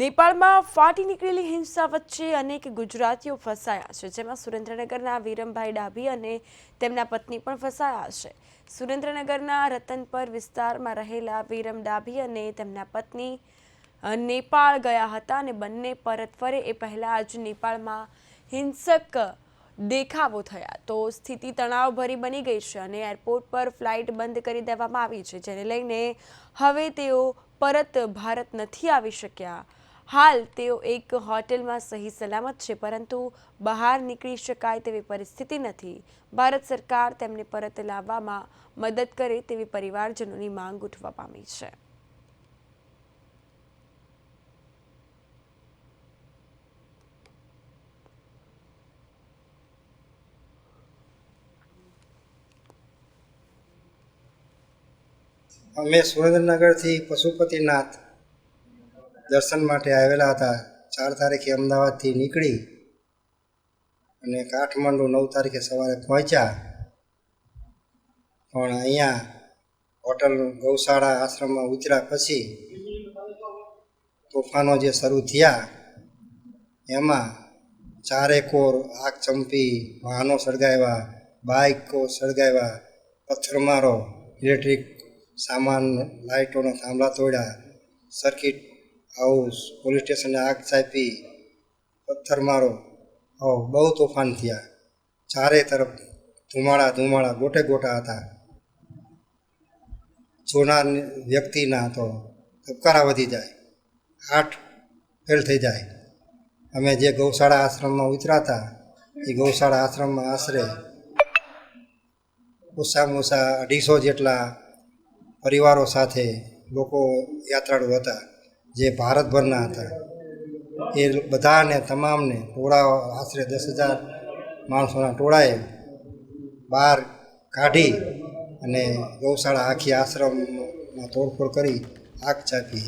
નેપાળમાં ફાટી નીકળેલી હિંસા વચ્ચે અનેક ગુજરાતીઓ ફસાયા છે, જેમાં સુરેન્દ્રનગરના વિરમભાઈ ડાભી અને તેમના પત્ની પણ ફસાયા છે। સુરેન્દ્રનગરના રતનપર વિસ્તારમાં રહેલા વિરમ ડાભી અને તેમના પત્ની નેપાળ ગયા હતા અને બંને પરત ફરે એ પહેલા જ નેપાળમાં હિંસક દેખાવો થયા તો સ્થિતિ તણાવભરી બની ગઈ છે અને એરપોર્ટ પર ફ્લાઇટ બંધ કરી દેવામાં આવી છે, જેને લઈને હવે તેઓ પરત ભારત નથી આવી શક્યા। હાલ તેઓ એક હોટેલમાં સહી સલામત છે, પરંતુ બહાર નીકળી શકાય તેવી પરિસ્થિતિ નથી। ભારત સરકાર તેમને પરત લાવવામાં મદદ કરે તેવી પરિવારજનોની માંગ ઉઠવા પામી છે। અમે સુરેન્દ્રનગરથી પશુપતિનાથ દર્શન માટે આવેલા હતા। 4 તારીખે અમદાવાદથી નીકળી અને કાઠમંડુ 9 તારીખે સવારે પહોંચ્યા, પણ અહીંયા હોટલ ગૌશાળા આશ્રમમાં ઉતર્યા પછી તોફાનો જે શરૂ થયા એમાં ચારેકોર આગ ચંપી, વાહનો સળગાવ્યા, બાઇકો સળગાવ્યા, પથ્થરમારો, ઇલેક્ટ્રિક સામાન, લાઇટોના થાંભલા તોડ્યા, સર્કિટ હાઉસ, પોલીસ સ્ટેશને આગ ચાંપી, પથ્થરમારો, બહુ તોફાન થયા। ચારે તરફ ધુમાડા ગોટે ગોટા હતા। જોનાર વ્યક્તિના તો ધબકારા વધી જાય, હાર્ટ ફેલ થઈ જાય। અમે જે ગૌશાળા આશ્રમમાં ઉતર્યા હતા એ ગૌશાળા આશ્રમમાં આશરે ઓછામાં ઓછા 250 જેટલા પરિવારો સાથે લોકો યાત્રાળુ હતા, જે ભારતભરના હતા। એ બધાને તમામને ટોળા આશરે 10,000 માણસોના ટોળાએ બહાર કાઢી અને ગૌશાળા આખી આશ્રમમાં તોડફોડ કરી આગ ચાંપી।